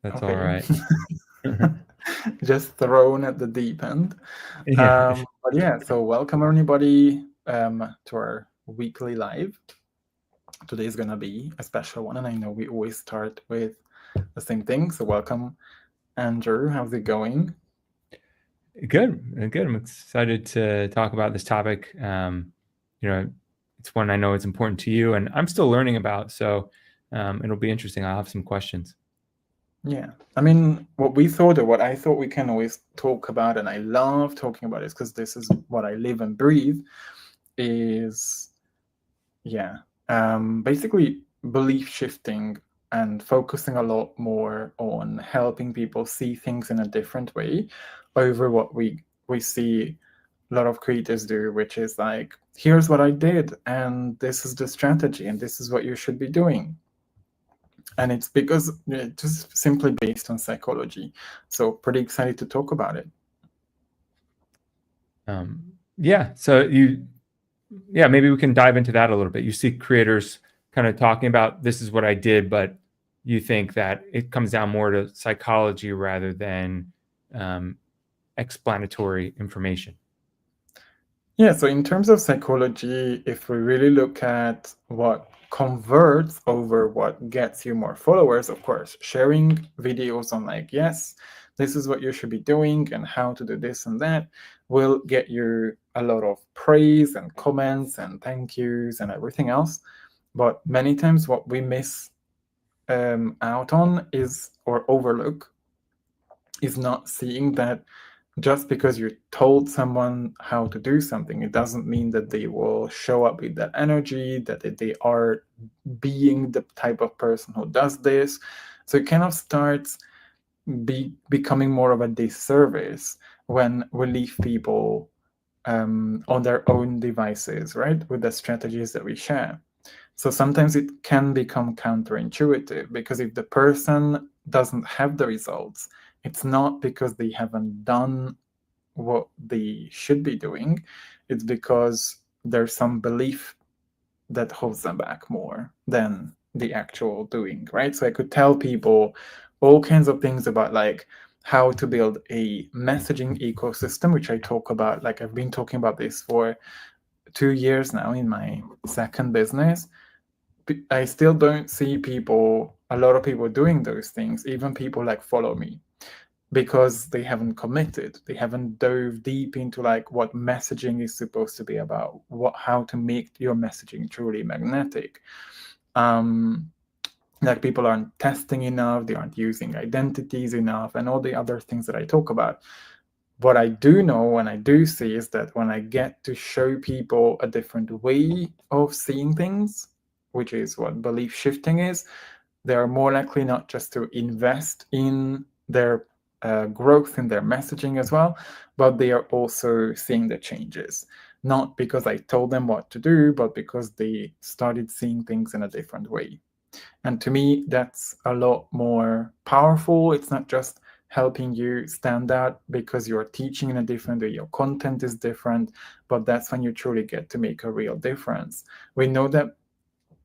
That's all Okay. right. Just thrown at the deep end. Yeah. But yeah, so welcome everybody to our weekly live. Today is gonna be a special one, and I know we always start with the same thing. So welcome, Andrew. How's it going? Good. Good. I'm excited to talk about this topic. It's one I know is important to you, and I'm still learning about. So it'll be interesting. I'll have some questions. Yeah, I mean, what we thought, or what I thought we can always talk about, and I love talking about this because this is what I live and breathe, is yeah, basically belief shifting and focusing a lot more on helping people see things in a different way over what we see a lot of creators do, which is like, here's what I did, and this is the strategy, and this is what you should be doing. And it's because it's just simply based on psychology. So pretty excited to talk about it. Yeah. Maybe we can dive into that a little bit. You see creators kind of talking about this is what I did, but you think that it comes down more to psychology rather than explanatory information. Yeah, so in terms of psychology, if we really look at what converts over what gets you more followers, of course, sharing videos on like, yes, this is what you should be doing and how to do this and that will get you a lot of praise and comments and thank yous and everything else. But many times what we miss out on is, or overlook, is not seeing that just because you told someone how to do something, it doesn't mean that they will show up with that energy, that they are being the type of person who does this. So it kind of starts becoming more of a disservice when we leave people on their own devices, right? With the strategies that we share. So sometimes it can become counterintuitive because if the person doesn't have the results, it's not because they haven't done what they should be doing. It's because there's some belief that holds them back more than the actual doing, right? So I could tell people all kinds of things about like how to build a messaging ecosystem, which I talk about. Like I've been talking about this for 2 years now in my second business. I still don't see a lot of people doing those things, even people like follow me, because they haven't committed. They haven't dove deep into like what messaging is supposed to be about, how to make your messaging truly magnetic. Like people aren't testing enough, they aren't using identities enough, and all the other things that I talk about. What I do know and I do see is that when I get to show people a different way of seeing things, which is what belief shifting is, they are more likely not just to invest in their growth in their messaging as well, but they are also seeing the changes. Not because I told them what to do, but because they started seeing things in a different way. And to me, that's a lot more powerful. It's not just helping you stand out because you're teaching in a different way, your content is different, but that's when you truly get to make a real difference. We know that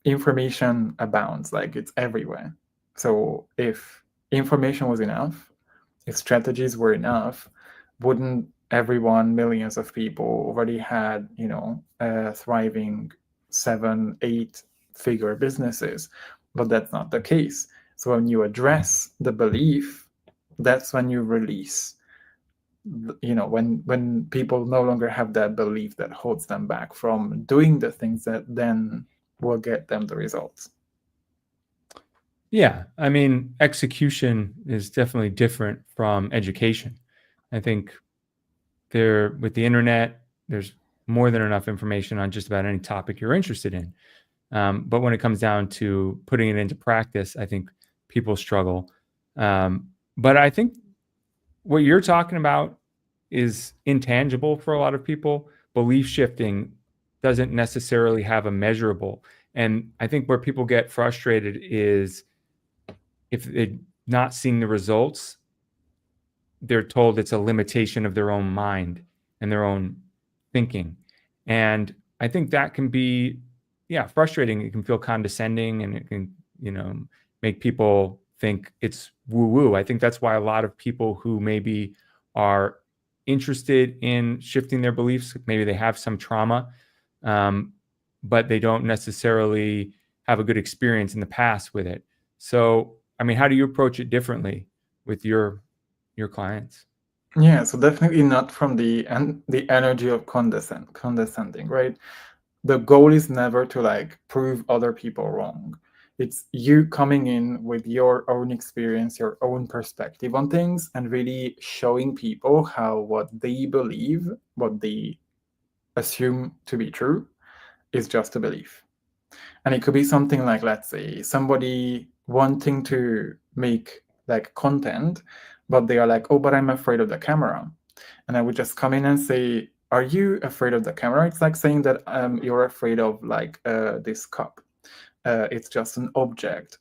information abounds, like it's everywhere. So if information was enough, if strategies were enough, wouldn't everyone, millions of people already had, thriving 7, 8 figure businesses? But that's not the case. So when you address the belief, that's when you release, when people no longer have that belief that holds them back from doing the things that then will get them the results. Yeah, I mean, execution is definitely different from education. I think with the internet, there's more than enough information on just about any topic you're interested in. But when it comes down to putting it into practice, I think people struggle. But I think what you're talking about is intangible for a lot of people. Belief shifting doesn't necessarily have a measurable. And I think where people get frustrated is if they're not seeing the results, they're told it's a limitation of their own mind and their own thinking. And I think that can be, frustrating. It can feel condescending and it can, make people think it's woo-woo. I think that's why a lot of people who maybe are interested in shifting their beliefs, maybe they have some trauma, but they don't necessarily have a good experience in the past with it. So, I mean, how do you approach it differently with your clients? Yeah, so definitely not from the energy of condescending, right? The goal is never to like prove other people wrong. It's you coming in with your own experience, your own perspective on things, and really showing people how what they believe, what they assume to be true, is just a belief. And it could be something like, let's say, somebody wanting to make like content, but they are like, oh, but I'm afraid of the camera. And I would just come in and say, are you afraid of the camera? It's like saying that you're afraid of like this cup. It's just an object.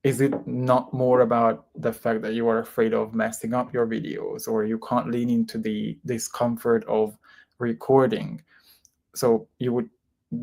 Is it not more about the fact that you are afraid of messing up your videos, or you can't lean into the discomfort of recording? So you would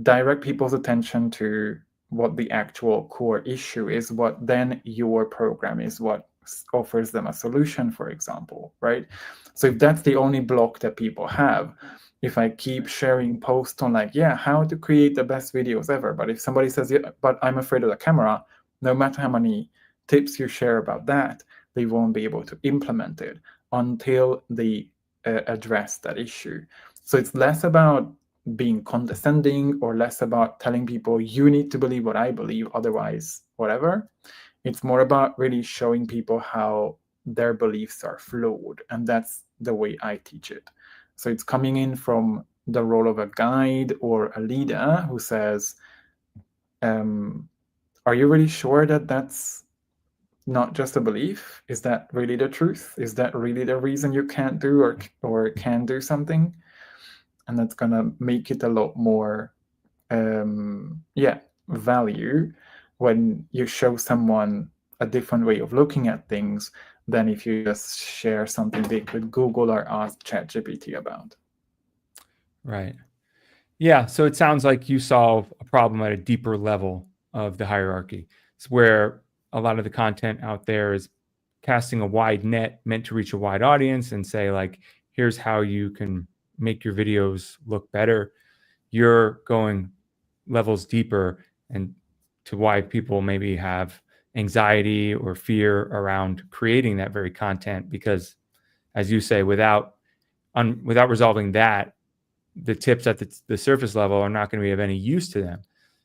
direct people's attention to what the actual core issue is, what then your program is, what offers them a solution, for example, right? So if that's the only block that people have, if I keep sharing posts on like, yeah, how to create the best videos ever, but if somebody says, yeah, but I'm afraid of the camera, no matter how many tips you share about that, they won't be able to implement it until they address that issue. So it's less about being condescending or less about telling people you need to believe what I believe, otherwise whatever. It's more about really showing people how their beliefs are flawed, and that's the way I teach it. So it's coming in from the role of a guide or a leader who says, are you really sure that that's not just a belief? Is that really the truth? Is that really the reason you can't do or can do something? And that's gonna make it a lot more value when you show someone a different way of looking at things than if you just share something big with Google or ask ChatGPT about. Right. Yeah. So it sounds like you solve a problem at a deeper level of the hierarchy. It's where a lot of the content out there is casting a wide net meant to reach a wide audience and say, like, here's how you can make your videos look better. You're going levels deeper, and to why people maybe have anxiety or fear around creating that very content, because as you say, without resolving that, the tips at the surface level are not going to be of any use to them.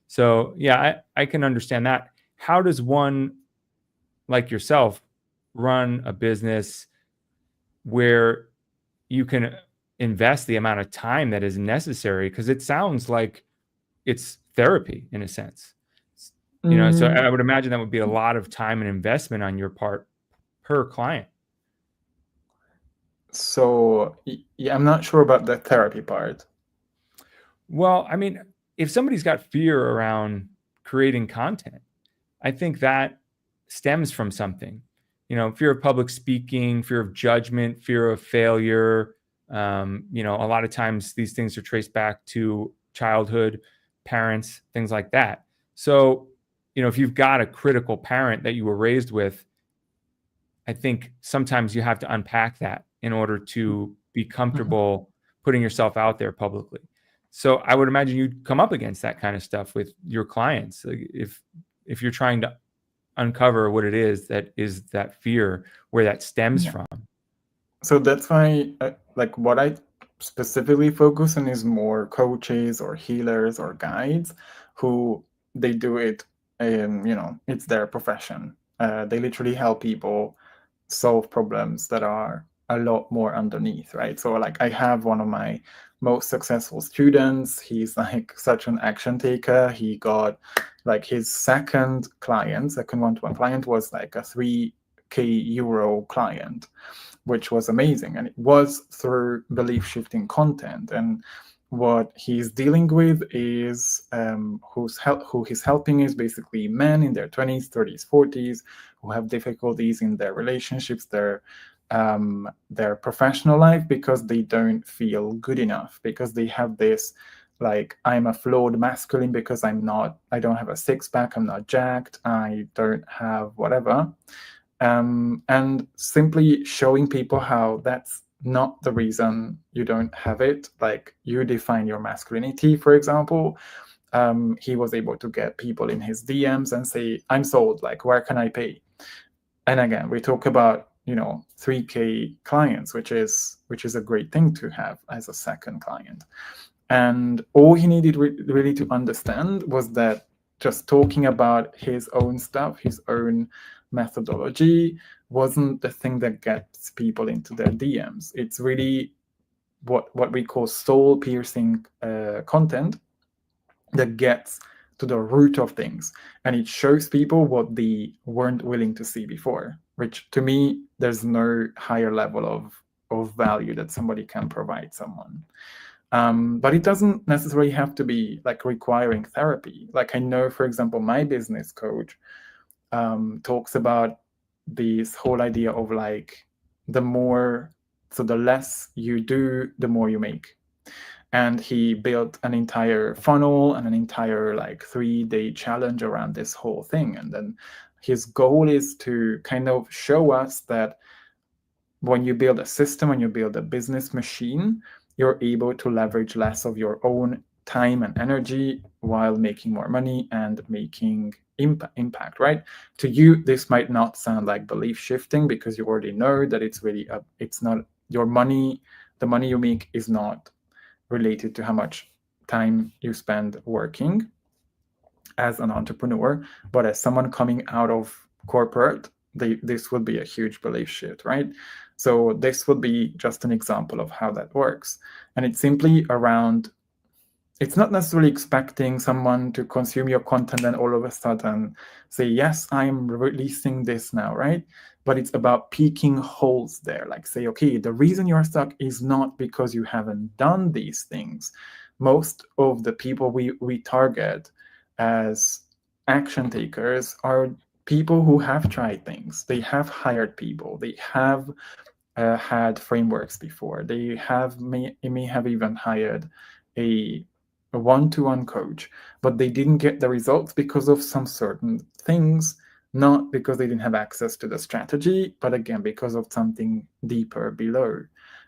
So yeah, I can understand that. How does one like yourself run a business where you can invest the amount of time that is necessary? Because it sounds like it's therapy in a sense. So I would imagine that would be a lot of time and investment on your part per client. So yeah, I'm not sure about the therapy part. Well, I mean, if somebody's got fear around creating content, I think that stems from something. Fear of public speaking, fear of judgment, fear of failure. A lot of times these things are traced back to childhood, parents, things like that. So, if you've got a critical parent that you were raised with, I think sometimes you have to unpack that in order to be comfortable putting yourself out there publicly. So I would imagine you'd come up against that kind of stuff with your clients. Like if you're trying to uncover what it is that fear, where that stems from. So that's why, like, what I specifically focus on is more coaches or healers or guides who they do it, it's their profession. They literally help people solve problems that are a lot more underneath, right? So, like, I have one of my most successful students. He's like such an action taker. He got like his second one-to-one client was like a 3K euro client, which was amazing. And it was through belief shifting content. And what he's dealing with is who he's helping is basically men in their 20s, 30s, 40s who have difficulties in their relationships, their professional life, because they don't feel good enough, because they have this like I'm a flawed masculine because I don't have a six-pack, I'm not jacked, I don't have whatever. And simply showing people how that's not the reason you don't have it. Like, you define your masculinity, for example. He was able to get people in his DMs and say, I'm sold, like, where can I pay? And again, we talk about 3K clients, which is a great thing to have as a second client. And all he needed really to understand was that just talking about his own stuff, his own methodology, wasn't the thing that gets people into their DMs. It's really what we call soul piercing content that gets to the root of things, and it shows people what they weren't willing to see before, which to me, there's no higher level of value that somebody can provide someone. But it doesn't necessarily have to be like requiring therapy. Like, I know, for example, my business coach talks about this whole idea of like the less you do, the more you make. And he built an entire funnel and an entire like 3-day challenge around this whole thing. And then his goal is to kind of show us that when you build a system, when you build a business machine, you're able to leverage less of your own time and energy while making more money and making impact, right? To you, this might not sound like belief shifting because you already know that it's not your money. The money you make is not related to how much time you spend working as an entrepreneur, but as someone coming out of corporate, this would be a huge belief shift, right? So this would be just an example of how that works. And it's simply around, it's not necessarily expecting someone to consume your content and all of a sudden say, yes, I'm releasing this now, right? But it's about peeking holes there. Like, say, okay, the reason you're stuck is not because you haven't done these things. Most of the people we target as action takers are people who have tried things. They have hired people. They have had frameworks before. They may have even hired a one-to-one coach, but they didn't get the results because of some certain things, not because they didn't have access to the strategy, but again, because of something deeper below.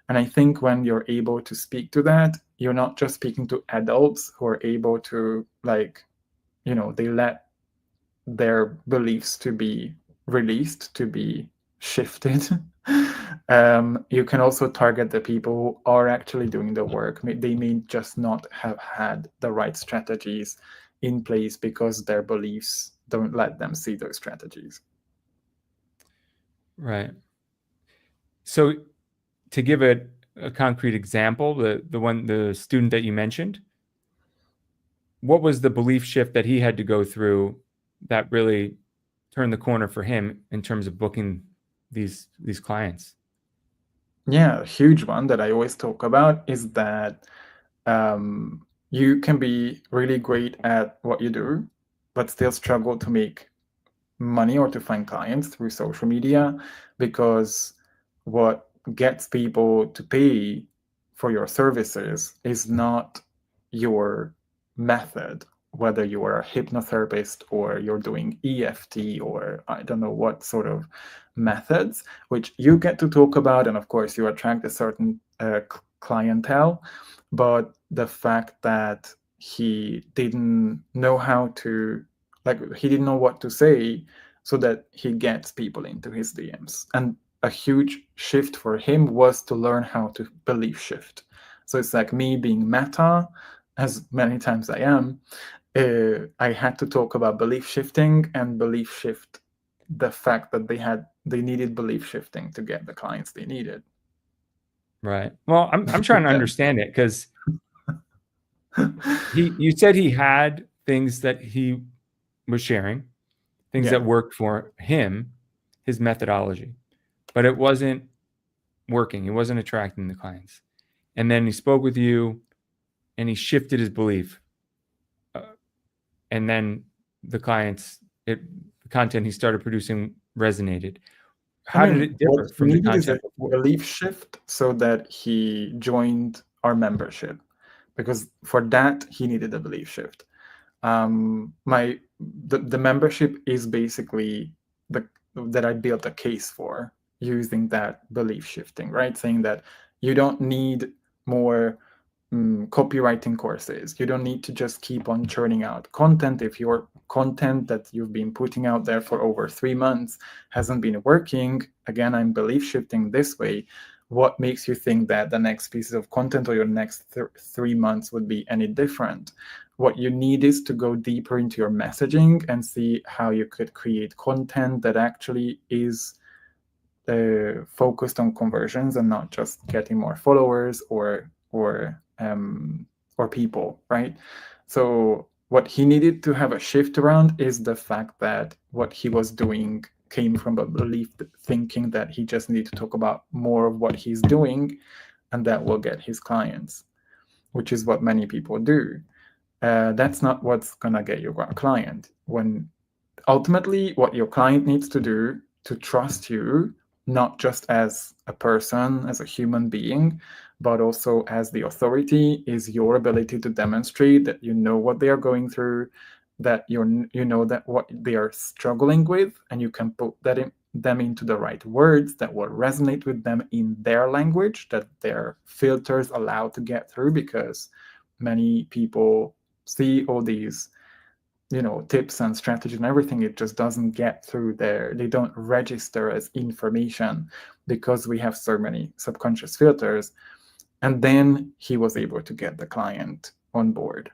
And I think when you're able to speak to that, you're not just speaking to adults who are able to, like, they let their beliefs to be released, to be shifted. You can also target the people who are actually doing the work. They may just not have had the right strategies in place because their beliefs don't let them see those strategies. Right. So to give a concrete example, the student that you mentioned, what was the belief shift that he had to go through that really turned the corner for him in terms of booking these clients? Yeah, a huge one that I always talk about is that you can be really great at what you do, but still struggle to make money or to find clients through social media, because what gets people to pay for your services is not your method, whether you are a hypnotherapist or you're doing EFT or I don't know what sort of methods, which you get to talk about. And of course, you attract a certain clientele. But the fact that he didn't know how to, like, he didn't know what to say so that he gets people into his DMs. And a huge shift for him was to learn how to belief shift. So it's like me being meta, as many times I am. I had to talk about belief shifting and belief shift the fact that they needed belief shifting to get the clients they needed. Right. Well, I'm trying to understand it because you said he had things that he was sharing, things that worked for him, his methodology, but it wasn't working. It wasn't attracting the clients. And then he spoke with you and he shifted his belief. And then the content he started producing resonated. How did it differ what from he the needed is a content before? belief shift so that he joined our membership. because for that he needed a belief shift. The membership is basically that I built a case for using that belief shifting, right? Saying that you don't need more copywriting courses. You don't need to just keep on churning out content. If your content that you've been putting out there for over 3 months hasn't been working, again, I'm belief shifting this way. What makes you think that the next pieces of content or your next 3 months would be any different? What you need is to go deeper into your messaging and see how you could create content that actually is focused on conversions and not just getting more followers or people, right? So what he needed to have a shift around is the fact that what he was doing came from a belief thinking that he just needed to talk about more of what he's doing and that will get his clients, which is what many people do. That's not what's gonna get you a client. When ultimately what your client needs to do to trust you, not just as a person, as a human being, but also as the authority, is your ability to demonstrate that you know what they are going through, that you know that what they are struggling with, and you can put them into the right words that will resonate with them in their language, that their filters allow to get through, because many people see all these tips and strategies and everything, it just doesn't get through there. They don't register as information because we have so many subconscious filters. And then he was able to get the client on board.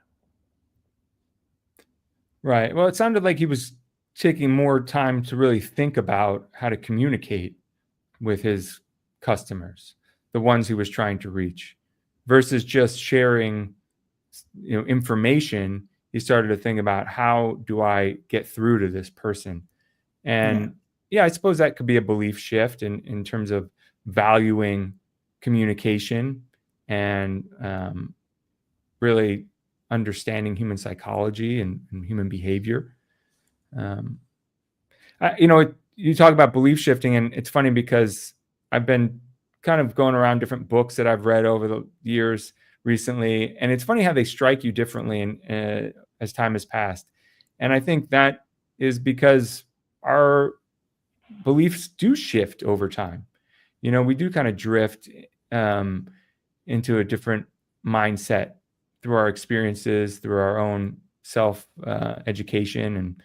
Right. Well, it sounded like he was taking more time to really think about how to communicate with his customers, the ones he was trying to reach, versus just sharing, information. He started to think about, how do I get through to this person? And yeah, I suppose that could be a belief shift in terms of valuing communication and really understanding human psychology and human behavior. You talk about belief shifting, and it's funny because I've been kind of going around different books that I've read over the years recently, and it's funny how they strike you differently as time has passed. And I think that is because our beliefs do shift over time. We do kind of drift into a different mindset through our experiences, through our own self education,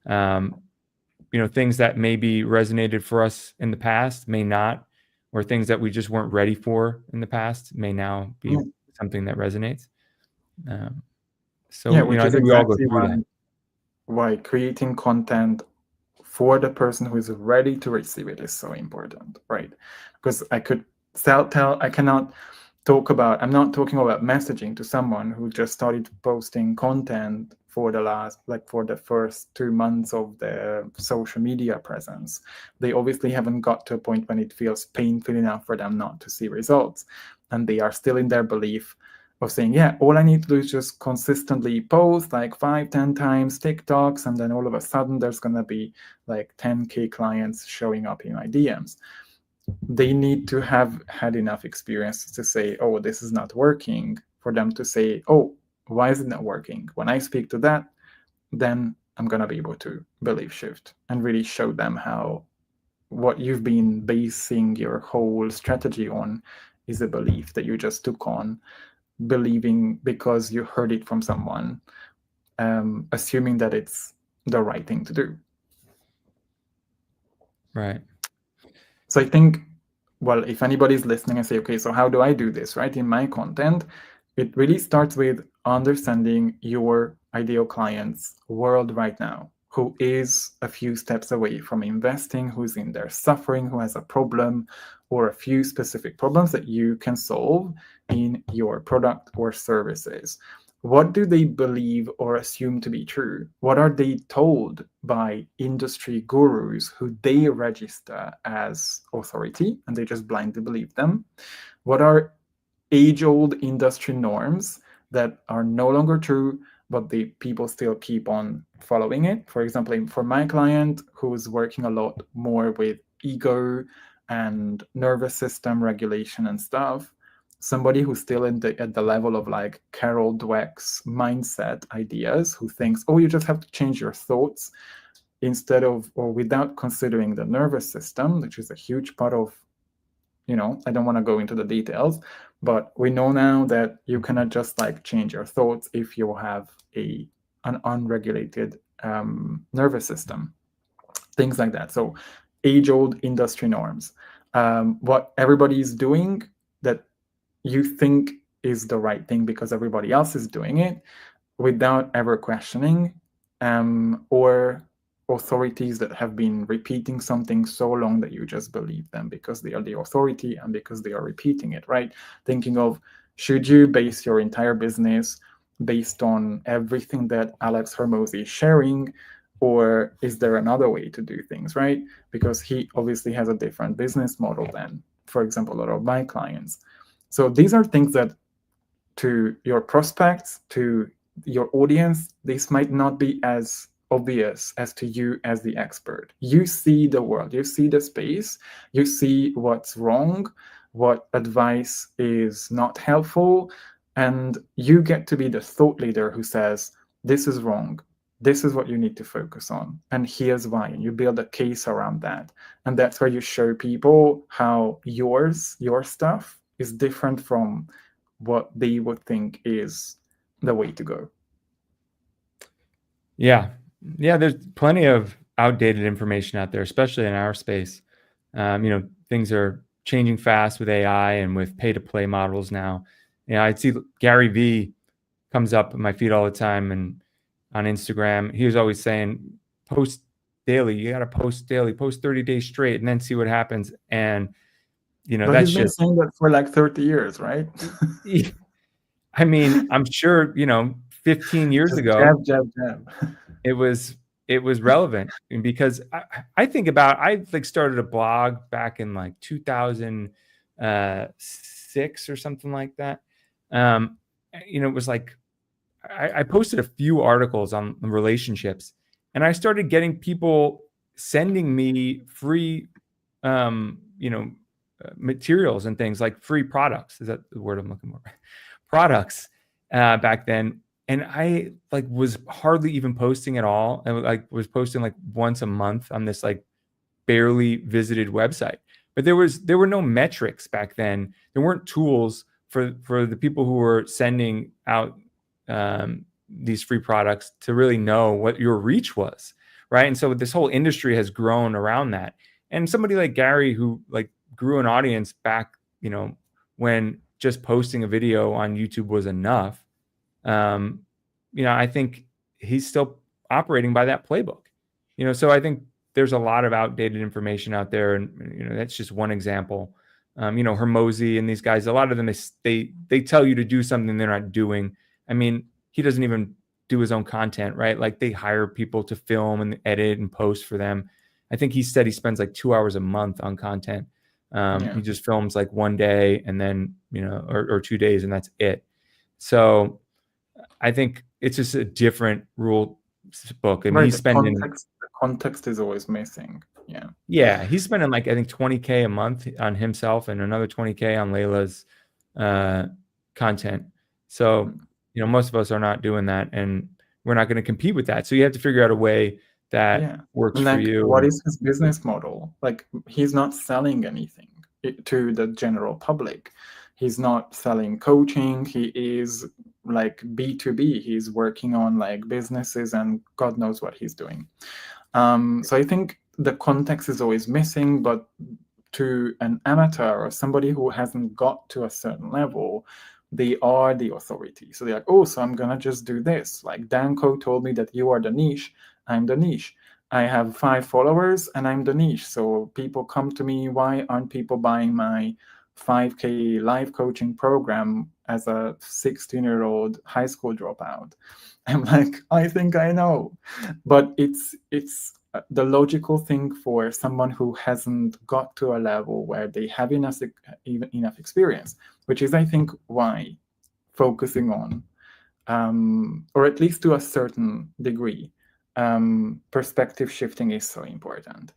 and things that maybe resonated for us in the past may not, or things that we just weren't ready for in the past may now be something that resonates. Which I is think we all go exactly through that. why creating content for the person who is ready to receive it is so important, right? Because I cannot talk about, I'm not talking about messaging to someone who just started posting content for the first 2 months of their social media presence. They obviously haven't got to a point when it feels painful enough for them not to see results. And they are still in their belief of saying, yeah, all I need to do is just consistently post like 5-10 times TikToks, and then all of a sudden there's going to be like 10K clients showing up in my DMs. They need to have had enough experience to say, oh, this is not working, for them to say, oh, why is it not working? When I speak to that, then I'm going to be able to belief shift and really show them how what you've been basing your whole strategy on is a belief that you just took on, believing because you heard it from someone, assuming that it's the right thing to do. Right. So I think, well, if anybody's listening and say, okay, so how do I do this, right? In my content, it really starts with understanding your ideal client's world right now, who is a few steps away from investing, who's in there suffering, who has a problem or a few specific problems that you can solve in your product or services. What do they believe or assume to be true? What are they told by industry gurus who they register as authority and they just blindly believe them? What are age-old industry norms that are no longer true, but the people still keep on following it? For example, for my client who's working a lot more with ego and nervous system regulation and stuff, somebody who's still at the level of like Carol Dweck's mindset ideas, who thinks, oh, you just have to change your thoughts instead of, or without considering the nervous system, which is a huge part of, I don't want to go into the details, but we know now that you cannot just like change your thoughts if you have an unregulated nervous system, things like that. So age-old industry norms, what everybody is doing that you think is the right thing because everybody else is doing it without ever questioning, or authorities that have been repeating something so long that you just believe them because they are the authority and because they are repeating it, right? Thinking of, should you base your entire business based on everything that Alex Hormozi is sharing, or is there another way to do things, right? Because he obviously has a different business model than, for example, a lot of my clients. So these are things that to your prospects, to your audience, this might not be as obvious as to you as the expert. You see the world, you see the space, you see what's wrong, what advice is not helpful, and you get to be the thought leader who says, this is wrong, this is what you need to focus on, and here's why. And you build a case around that. And that's where you show people how your stuff is different from what they would think is the way to go. Yeah. There's plenty of outdated information out there, especially in our space. Things are changing fast with AI and with pay-to-play models now. I'd see Gary Vee comes up in my feed all the time, and on Instagram, he was always saying, post daily. You got to post daily, post 30 days straight, and then see what happens. And but that's he's been just saying that for like 30 years, right? I mean, I'm sure 15 years Just ago, jab. it was relevant, and because I think about, I like started a blog back in like 2006 or something like that. It was like I posted a few articles on relationships, and I started getting people sending me free materials and things, like free products. Is that the word I'm looking for? Products back then. And I like was hardly even posting at all. I like was posting like once a month on this like barely visited website. But there were no metrics back then. There weren't tools for the people who were sending out these free products to really know what your reach was, right? And so this whole industry has grown around that. And somebody like Gary, who like grew an audience back, when just posting a video on YouTube was enough. I think he's still operating by that playbook. So I think there's a lot of outdated information out there, and that's just one example. Hormozi and these guys, a lot of them, they tell you to do something they're not doing. I mean, he doesn't even do his own content, right? Like they hire people to film and edit and post for them. I think he said he spends like 2 hours a month on content. He just films like one day and then, or 2 days, and that's it. So I think it's just a different rule book. I mean, right, he's spending the context is always missing. he's spending like, I think, $20K a month on himself and another $20K on Layla's content. So, most of us are not doing that, and we're not going to compete with that. So you have to figure out a way that works for you. What is his business model? Like, he's not selling anything to the general public. He's not selling coaching. He is like B2B. He's working on like businesses, and God knows what he's doing. So I think the context is always missing, but to an amateur or somebody who hasn't got to a certain level, they are the authority. So they're like, oh, so I'm gonna just do this. Like Danko told me that you are the niche, I'm the niche. I have 5 followers and I'm the niche. So people come to me, why aren't people buying my 5K live coaching program as a 16-year-old high school dropout? I'm like, I think I know. But it's the logical thing for someone who hasn't got to a level where they have enough experience, which is, I think, why focusing on, or at least to a certain degree, perspective shifting is so important.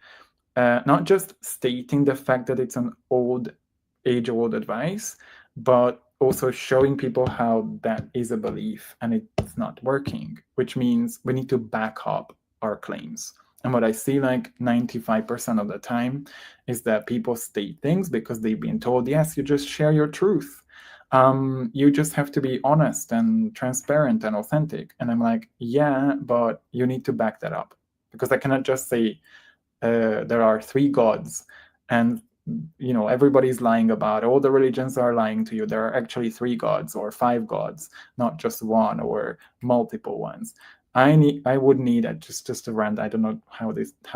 Not just stating the fact that it's an age-old advice, but also showing people how that is a belief and it's not working, which means we need to back up our claims. And what I see like 95% of the time is that people state things because they've been told, yes, you just share your truth. You just have to be honest and transparent and authentic. And I'm like, yeah, but you need to back that up, because I cannot just say there are three gods and everybody's lying about all the religions are lying to you. There are actually three gods or five gods, not just one or multiple ones. I would need just a rant. I don't know how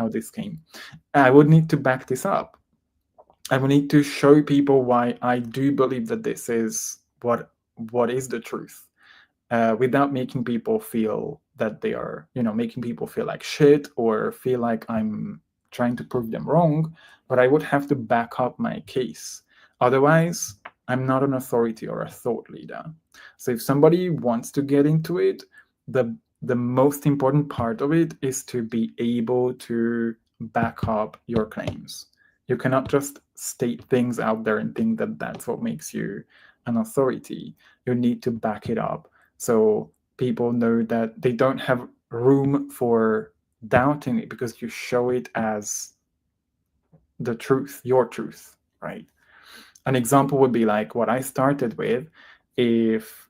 this came. I would need to back this up. I would need to show people why I do believe that this is what is the truth, without making people feel that they are, making people feel like shit or feel like I'm trying to prove them wrong. But I would have to back up my case. Otherwise, I'm not an authority or a thought leader. So if somebody wants to get into it, the most important part of it is to be able to back up your claims. You cannot just state things out there and think that that's what makes you an authority. You need to back it up so people know that they don't have room for doubting it, because you show it as the truth, your truth, right? An example would be like what I started with. If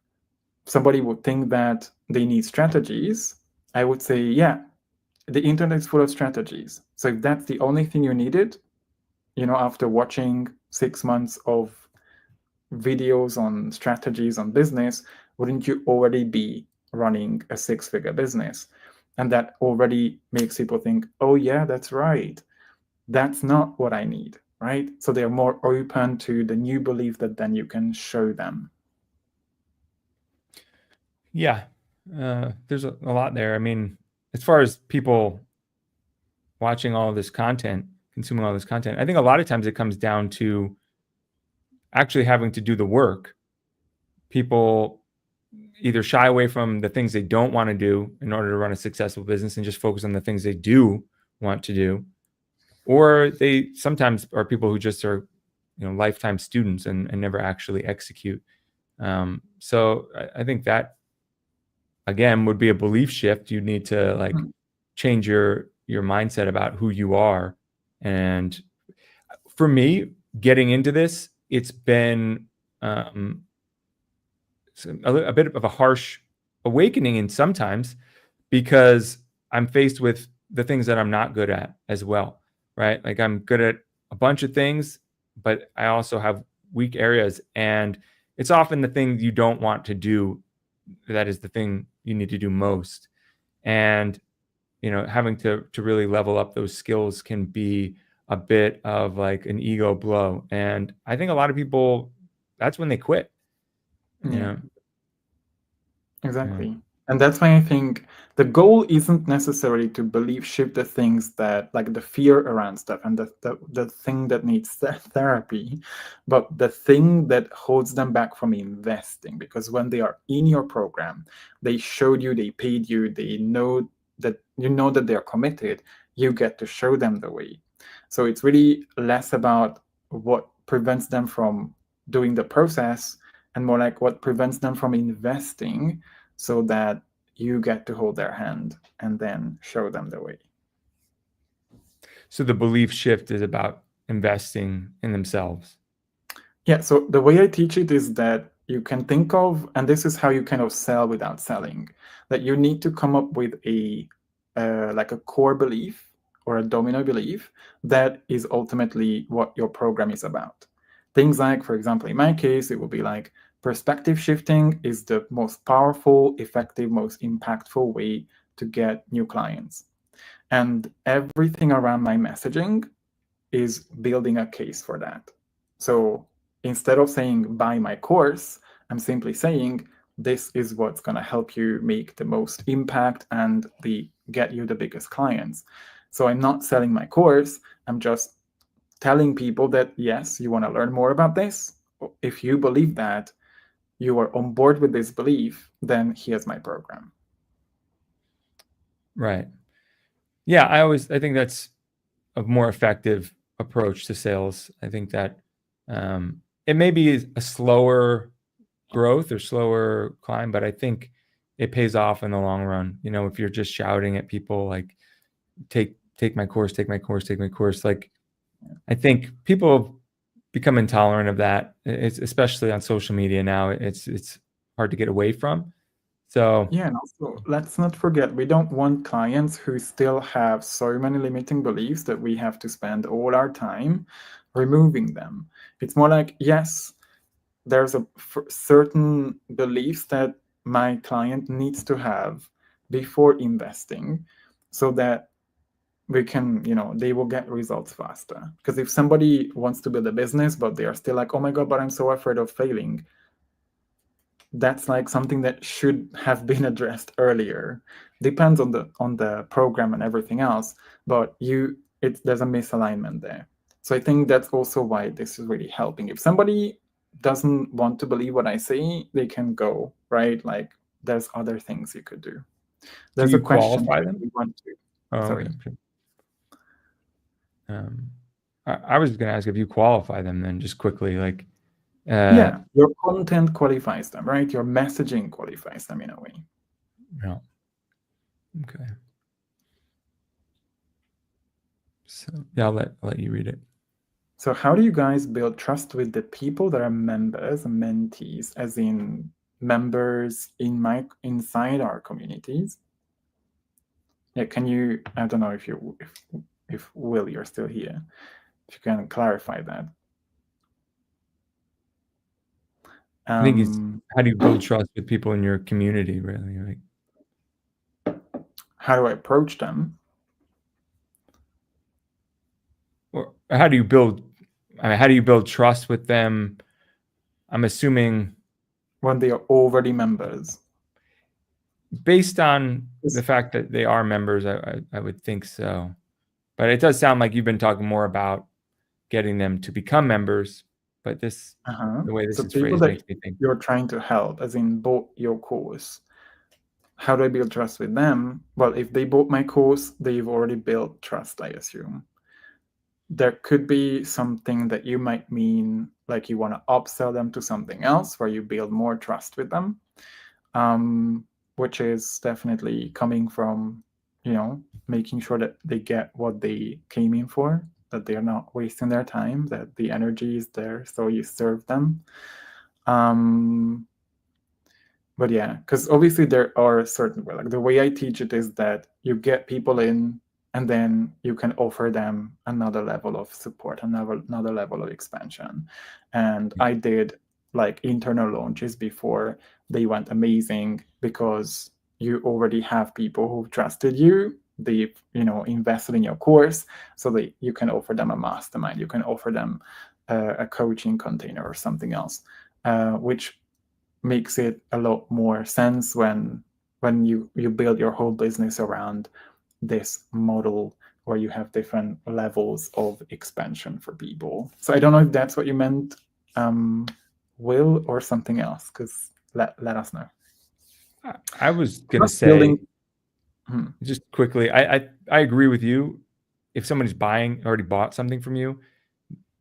somebody would think that they need strategies, I would say, yeah, the internet is full of strategies. So if that's the only thing you needed, after watching 6 months of videos on strategies on business, wouldn't you already be running a six-figure business? And that already makes people think, oh yeah, that's right. That's not what I need, right? So they're more open to the new belief that then you can show them. Yeah, there's a lot there. I mean, as far as people watching all of this content, consuming all this content, I think a lot of times it comes down to actually having to do the work. People either shy away from the things they don't want to do in order to run a successful business and just focus on the things they do want to do, or they sometimes are people who just are lifetime students and never actually execute. So I think that again would be a belief shift. You need to change your mindset about who you are. And for me, getting into this, it's been a bit of a harsh awakening in sometimes, because I'm faced with the things that I'm not good at as well, right? Like I'm good at a bunch of things, but I also have weak areas, and it's often the thing you don't want to do that is the thing you need to do most. And having to really level up those skills can be a bit of like an ego blow, and I think a lot of people, that's when they quit. Yeah. Exactly. And that's why I think the goal isn't necessarily to believe shift the things that, like the fear around stuff and the thing that needs therapy, but the thing that holds them back from investing. Because when they are in your program, they showed you, they paid you, they know that that they're committed, you get to show them the way. So it's really less about what prevents them from doing the process and more like what prevents them from investing, so that you get to hold their hand and then show them the way. So the belief shift is about investing in themselves. Yeah, so the way I teach it is that you can think of, and this is how you kind of sell without selling, that you need to come up with a like a core belief or a domino belief that is ultimately what your program is about. Things like, for example, in my case, it would be like perspective shifting is the most powerful, effective, most impactful way to get new clients. And everything around my messaging is building a case for that. So instead of saying buy my course, I'm simply saying this is what's going to help you make the most impact and get you the biggest clients. So I'm not selling my course, I'm just telling people that yes, you want to learn more about this. If you believe that, you are on board with this belief, then here's my program. Right. Yeah, I think that's a more effective approach to sales. I think that it may be a slower growth or slower climb, but I think it pays off in the long run. You know, if you're just shouting at people like, take my course, take my course, take my course. Like, I think people have become intolerant of that. It's especially on social media now. It's hard to get away from. So Yeah, and also let's not forget, we don't want clients who still have so many limiting beliefs that we have to spend all our time removing them. It's more like, yes, there's a certain beliefs that my client needs to have before investing so that we can, they will get results faster. Because if somebody wants to build a business but they are still like, oh my god, but I'm so afraid of failing, that's like something that should have been addressed earlier. Depends on the program and everything else, but there's a misalignment there. So I think that's also why this is really helping. If somebody doesn't want to believe what I say, they can go, right? Like, there's other things you could do. do There's a you question qualify here them? we want to. Oh, Sorry. okay. I was going to ask if you qualify them then, just quickly, like. Yeah, your content qualifies them, right? Your messaging qualifies them in a way. No. Okay. So yeah, I'll let you read it. So how do you guys build trust with the people that are members and mentees, as in members inside our communities? Yeah, can you? I don't know if Will, you're still here. If you can clarify that. I think it's how do you build trust with people in your community, really? Like, how do I approach them? or how do you build? I mean, how do you build trust with them? I'm assuming when they are already members. Based on the fact that they are members, I would think so. But it does sound like you've been talking more about getting them to become members. But this, the way this So is people phrased, that makes me think you're trying to help, as in bought your course. How do I build trust with them? Well, if they bought my course, they've already built trust, I assume. There could be something that you might mean, like you want to upsell them to something else where you build more trust with them, which is definitely coming from, making sure that they get what they came in for, that they're not wasting their time, that the energy is there, so you serve them. But yeah, because obviously there are certain way. Like the way I teach it is that you get people in, and then you can offer them another level of support, another level of expansion. And I did like internal launches before they went amazing, because you already have people who trusted you. They've invested in your course, so that you can offer them a mastermind. You can offer them a coaching container or something else, which makes it a lot more sense when you build your whole business around this model where you have different levels of expansion for people. So I don't know if that's what you meant, Will, or something else, because let us know. I was going to say, Hmm. just quickly, I agree with you. If somebody's already bought something from you,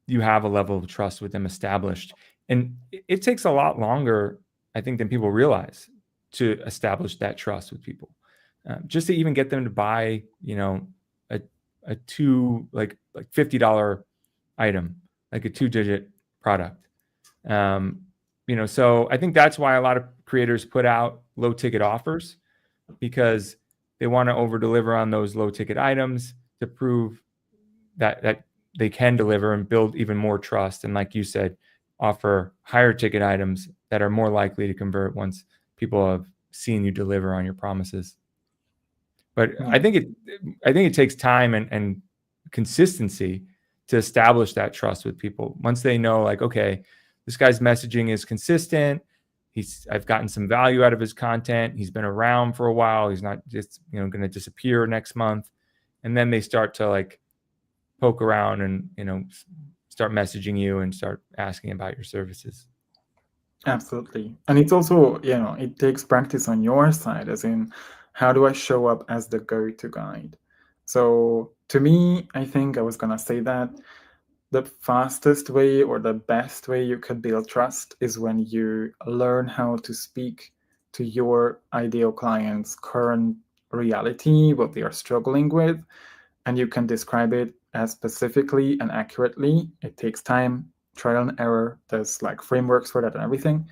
you have a level of trust with them established. And it takes a lot longer, I think, than people realize to establish that trust with people. Just to even get them to buy, a like $50 item, like a 2-digit product. So I think that's why a lot of creators put out low ticket offers, because they want to over deliver on those low ticket items to prove that they can deliver and build even more trust. And like you said, offer higher ticket items that are more likely to convert once people have seen you deliver on your promises. But I think it takes time and consistency to establish that trust with people. Once they know, like, okay, this guy's messaging is consistent. I've gotten some value out of his content. He's been around for a while. He's not just, going to disappear next month. And then they start to like poke around and, start messaging you and start asking about your services. Absolutely. And it's also, it takes practice on your side, as in, how do I show up as the go-to guide? So to me, I think I was going to say that the fastest way or the best way you could build trust is when you learn how to speak to your ideal client's current reality, what they are struggling with, and you can describe it as specifically and accurately. It takes time, trial and error. There's like frameworks for that and everything,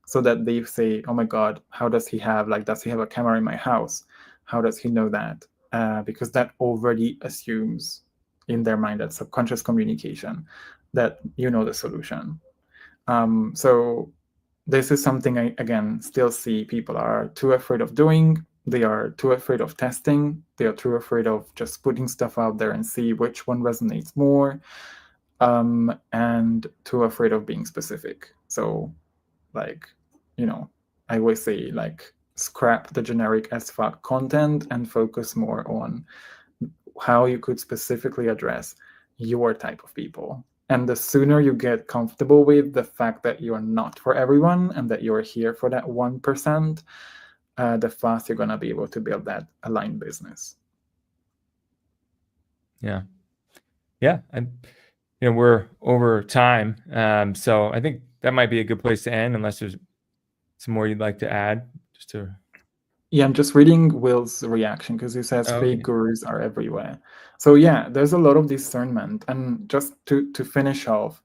so that they say, oh my God, how does he have, like, does he have a camera in my house? How does he know that? Because that already assumes in their mind, that subconscious communication, that you know the solution. So this is something I, again, still see people are too afraid of doing. They are too afraid of testing. They are too afraid of just putting stuff out there and see which one resonates more, and too afraid of being specific. So, like, I always say, like, scrap the generic as fuck content and focus more on how you could specifically address your type of people. And the sooner you get comfortable with the fact that you're not for everyone and that you're here for that 1%, the faster you're going to be able to build that aligned business. Yeah. And we're over time. So I think that might be a good place to end, unless there's some more you'd like to add, just to. Yeah, I'm just reading Will's reaction because he says fake gurus are everywhere. So yeah, there's a lot of discernment. And just to finish off,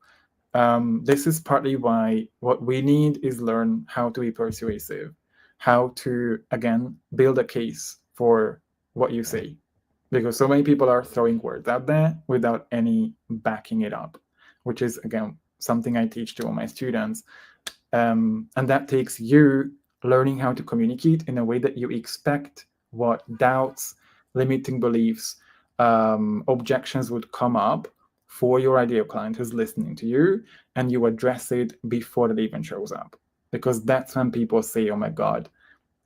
this is partly why what we need is learn how to be persuasive, how to, again, build a case for what you say. Because so many people are throwing words out there without any backing it up, which is, again, something I teach to all my students. And that takes you learning how to communicate in a way that you expect what doubts, limiting beliefs, objections would come up for your ideal client who's listening to you, and you address it before it even shows up. Because that's when people say, oh my God,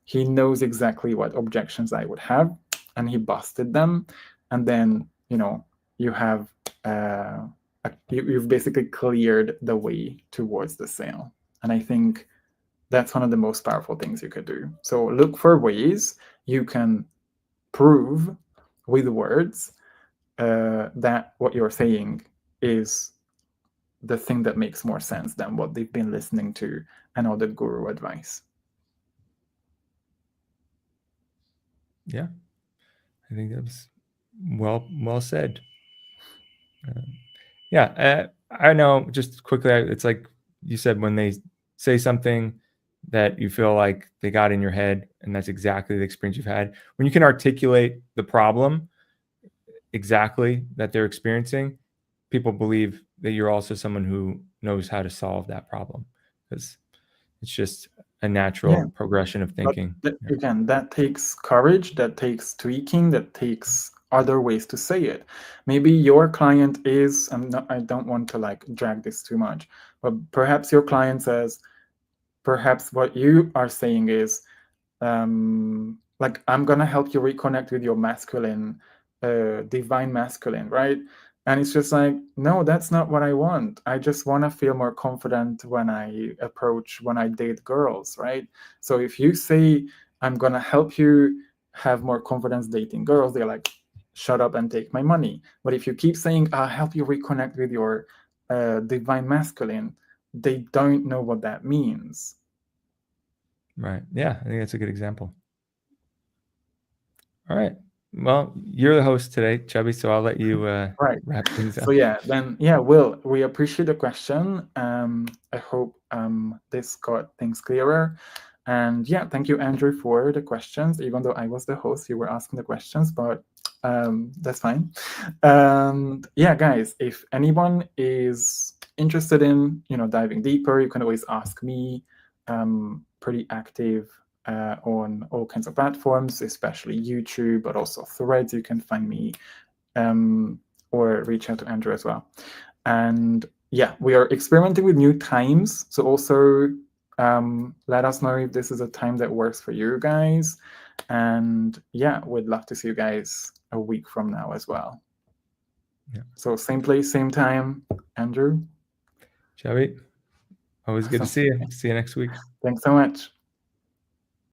he knows exactly what objections I would have, and he busted them. And then, you have, you've basically cleared the way towards the sale. And I think that's one of the most powerful things you could do. So look for ways you can prove with words that what you're saying is the thing that makes more sense than what they've been listening to and all the guru advice. Yeah, I think that was well said. I know, just quickly, it's like you said, when they say something that you feel like they got in your head, and that's exactly the experience you've had, when you can articulate the problem exactly that they're experiencing, people believe that you're also someone who knows how to solve that problem, because it's just a natural progression of thinking. But again, that takes courage, that takes tweaking, that takes other ways to say it. Maybe your client is, I don't want to like drag this too much, but perhaps your client says, perhaps what you are saying is, like, I'm gonna help you reconnect with your masculine, divine masculine, right? And it's just like, no, that's not what I want. I just want to feel more confident when I date girls, right? So if you say, I'm gonna help you have more confidence dating girls, they're like, shut up and take my money. But if you keep saying, I'll help you reconnect with your divine masculine, they don't know what that means. Right. Yeah, I think that's a good example. All right. Well, you're the host today, Chubby, so I'll let you wrap things up. So Will, we appreciate the question. I hope this got things clearer. And yeah, thank you, Andrew, for the questions. Even though I was the host, you were asking the questions, but that's fine. And yeah, guys, if anyone is interested in diving deeper, you can always ask me. Pretty active on all kinds of platforms, especially YouTube, but also Threads. You can find me, or reach out to Andrew as well. And yeah, we are experimenting with new times. So also let us know if this is a time that works for you guys. And yeah, we'd love to see you guys a week from now as well. Yeah. So same place, same time, Andrew. Chubby, always good to see you. See you next week. Thanks so much.